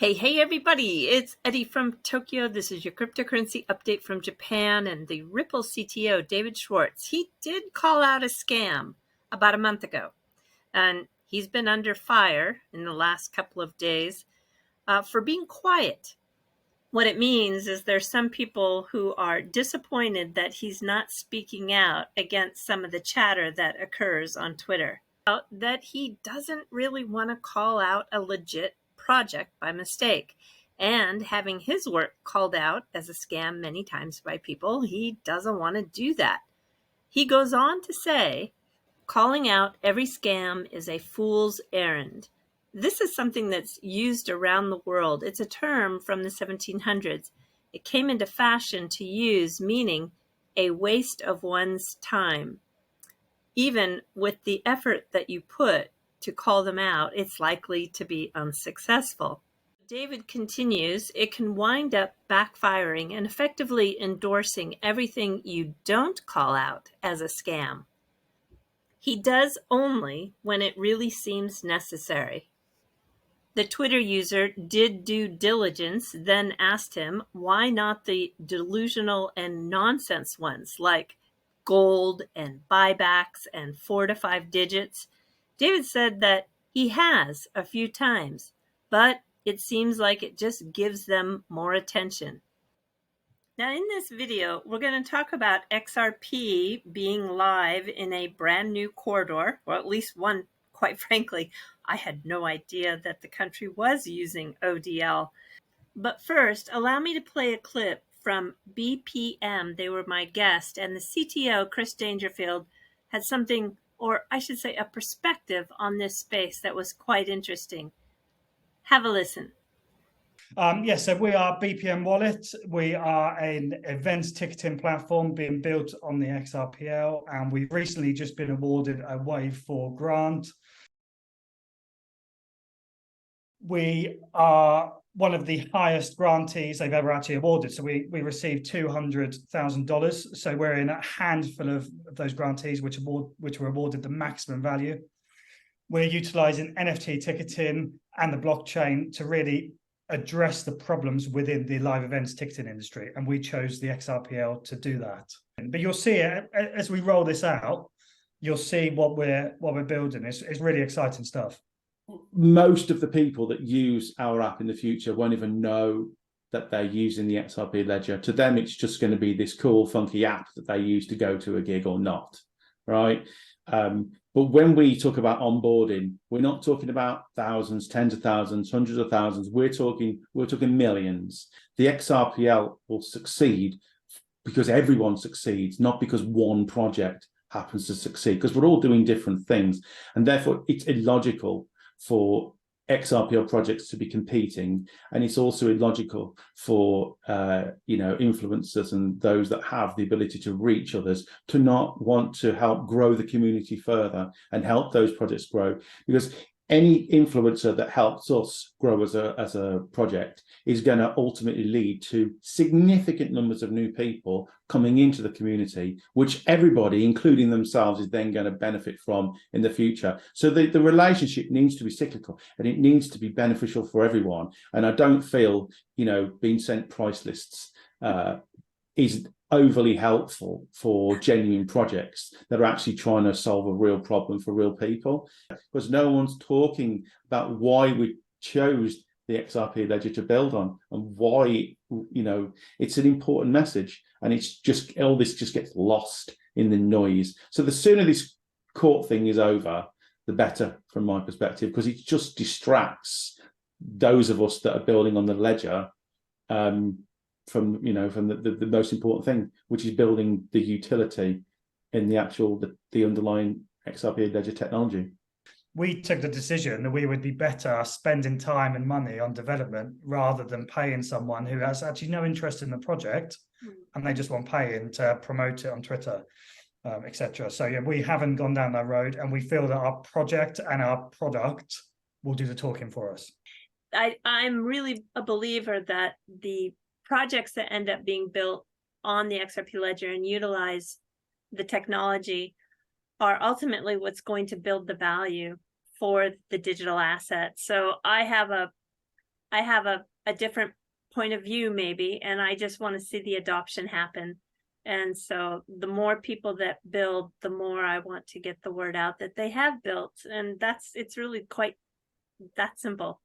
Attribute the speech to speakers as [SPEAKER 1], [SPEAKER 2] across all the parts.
[SPEAKER 1] Hey everybody, it's Eddie from Tokyo. This is your cryptocurrency update from Japan, and the Ripple CTO, David Schwartz, he did call out a scam about a month ago, and he's been under fire in the last couple of days for being quiet. What it means is there's some people who are disappointed that he's not speaking out against some of the chatter that occurs on Twitter, that he doesn't really want to call out a legit project by mistake. And having his work called out as a scam many times by people, he doesn't want to do that. He goes on to say, calling out every scam is a fool's errand. This is something that's used around the world. It's a term from the 1700s. It came into fashion to use, meaning a waste of one's time. Even with the effort that you put to call them out, it's likely to be unsuccessful. David continues, it can wind up backfiring and effectively endorsing everything you don't call out as a scam. He does only when it really seems necessary. The Twitter user did due diligence, then asked him why not the delusional and nonsense ones like gold and buybacks and 4 to 5 digits. David said that he has a few times, but it seems like it just gives them more attention. Now in this video, we're going to talk about XRP being live in a brand new corridor, or at least one, quite frankly. I had no idea that the country was using ODL. But first, allow me to play a clip from BPM. They were my guest, and the CTO, Chris Dangerfield, had something, or I should say a perspective on this space that was quite interesting. Have a listen.
[SPEAKER 2] So we are BPM Wallet. We are an events ticketing platform being built on the XRPL, and we've recently just been awarded a Wave 4 grant. We are one of the highest grantees they've ever actually awarded. So we received $200,000. So we're in a handful of those grantees which were awarded the maximum value. We're utilizing NFT ticketing and the blockchain to really address the problems within the live events ticketing industry. And we chose the XRPL to do that. But you'll see as we roll this out, you'll see what we're building. It's really exciting stuff.
[SPEAKER 3] Most of the people that use our app in the future won't even know that they're using the XRP ledger. To them, it's just going to be this cool, funky app that they use to go to a gig or not, right? But when we talk about onboarding, we're not talking about thousands, tens of thousands, hundreds of thousands. We're talking millions. The XRPL will succeed because everyone succeeds, not because one project happens to succeed, because we're all doing different things. And therefore, it's illogical for XRPL projects to be competing, and it's also illogical for influencers and those that have the ability to reach others to not want to help grow the community further and help those projects grow, because any influencer that helps us grow as a project is going to ultimately lead to significant numbers of new people coming into the community, which everybody, including themselves, is then going to benefit from in the future. So the relationship needs to be cyclical, and it needs to be beneficial for everyone. And I don't feel, being sent price lists is overly helpful for genuine projects that are actually trying to solve a real problem for real people, because no one's talking about why we chose the XRP ledger to build on and why, it's an important message, and it's just all this just gets lost in the noise. So the sooner this court thing is over, the better from my perspective, because it just distracts those of us that are building on the ledger from the most important thing, which is building the utility in the underlying XRP ledger technology.
[SPEAKER 2] We took the decision that we would be better spending time and money on development rather than paying someone who has actually no interest in the project and they just want paying to promote it on Twitter, etc. So yeah, we haven't gone down that road, and we feel that our project and our product will do the talking for us.
[SPEAKER 1] I'm really a believer that the projects that end up being built on the XRP ledger and utilize the technology are ultimately what's going to build the value for the digital asset. So I have a I have a different point of view maybe, and I just want to see the adoption happen. And so the more people that build, the more I want to get the word out that they have built. And it's really quite that simple.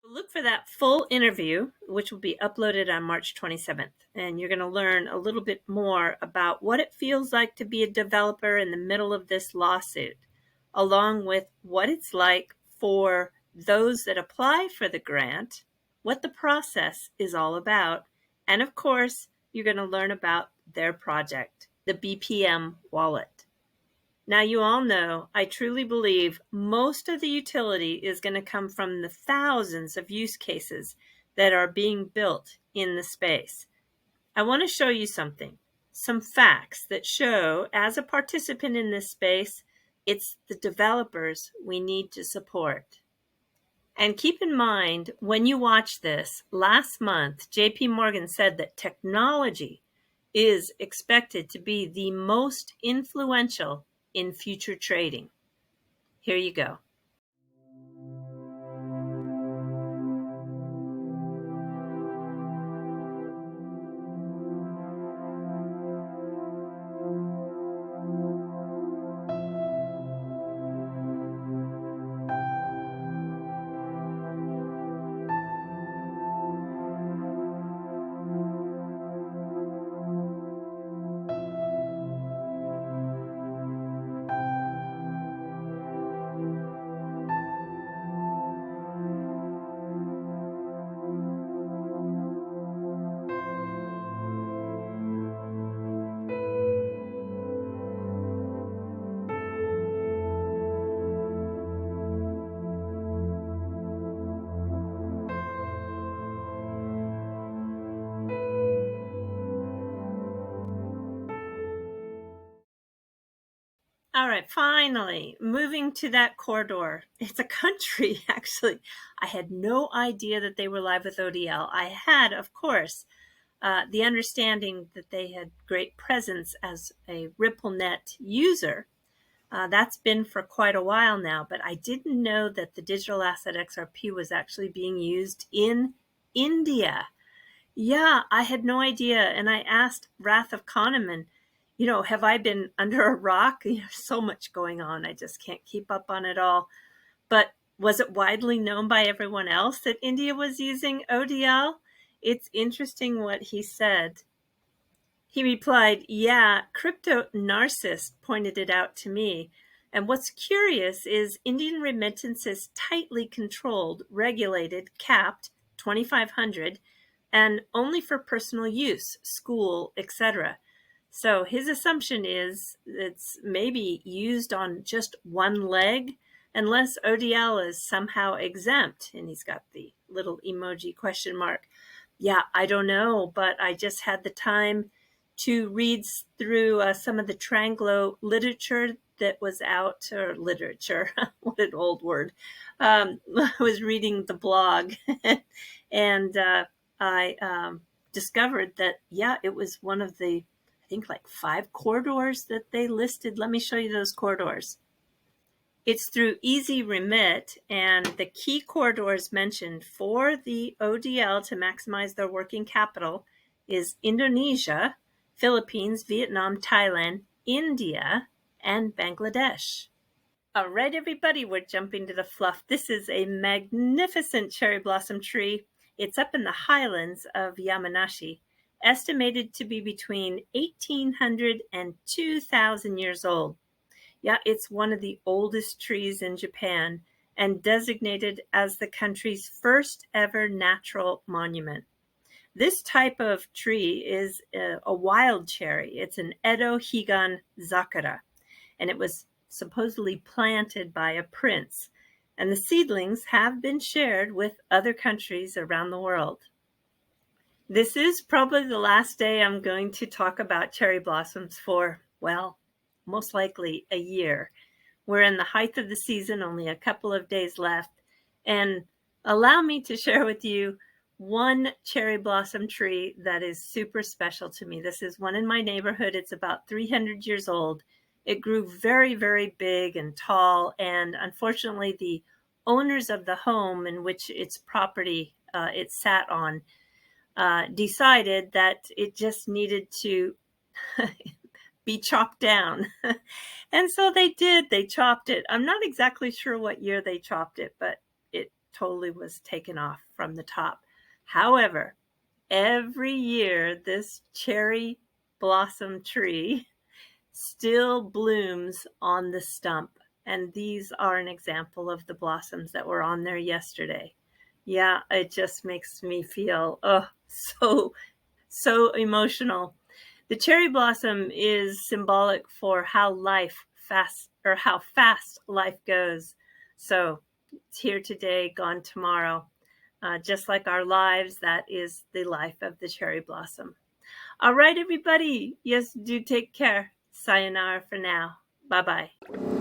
[SPEAKER 1] Look for that full interview, which will be uploaded on March 27th. And you're going to learn a little bit more about what it feels like to be a developer in the middle of this lawsuit, along with what it's like for those that apply for the grant, what the process is all about, and of course, you're going to learn about their project, the BPM wallet. Now, you all know, I truly believe most of the utility is going to come from the thousands of use cases that are being built in the space. I want to show you some facts that show, as a participant in this space, it's the developers we need to support. And keep in mind, when you watch this, last month, JP Morgan said that technology is expected to be the most influential in future trading. Here you go. All right, finally, moving to that corridor. It's a country, actually. I had no idea that they were live with ODL. I had, of course, the understanding that they had great presence as a RippleNet user. That's been for quite a while now, but I didn't know that the digital asset XRP was actually being used in India. Yeah, I had no idea. And I asked Wrath of Kahneman, have I been under a rock? So much going on. I just can't keep up on it all. But was it widely known by everyone else that India was using ODL? It's interesting what he said. He replied, yeah, Crypto Narcissist pointed it out to me. And what's curious is Indian remittances tightly controlled, regulated, capped, 2,500, and only for personal use, school, etc. So his assumption is it's maybe used on just one leg, unless ODL is somehow exempt. And he's got the little emoji question mark. Yeah, I don't know, but I just had the time to read through some of the Tranglo literature that was out, or literature, what an old word. I was reading the blog and I discovered that, yeah, it was one of the, I think, like 5 corridors that they listed. Let me show you those corridors. It's through Easy Remit, and the key corridors mentioned for the ODL to maximize their working capital is Indonesia, Philippines, Vietnam, Thailand, India, and Bangladesh. All right, everybody, we're jumping to the fluff. This is a magnificent cherry blossom tree. It's up in the highlands of Yamanashi, estimated to be between 1,800 and 2,000 years old. Yeah, it's one of the oldest trees in Japan and designated as the country's first ever natural monument. This type of tree is a wild cherry. It's an Edo Higan Zakura, and it was supposedly planted by a prince. And the seedlings have been shared with other countries around the world. This is probably the last day I'm going to talk about cherry blossoms for, well, most likely a year. We're in the height of the season, only a couple of days left. And allow me to share with you one cherry blossom tree that is super special to me. This is one in my neighborhood. It's about 300 years old. It grew very, very big and tall, and unfortunately, the owners of the home in which its property it sat on decided that it just needed to be chopped down. And so they did. They chopped it. I'm not exactly sure what year they chopped it, but it totally was taken off from the top. However, every year this cherry blossom tree still blooms on the stump. And these are an example of the blossoms that were on there yesterday. Yeah, it just makes me feel so emotional. The cherry blossom is symbolic for how fast life goes. So it's here today, gone tomorrow. Just like our lives, that is the life of the cherry blossom. All right, everybody. Yes, do take care. Sayonara for now. Bye-bye.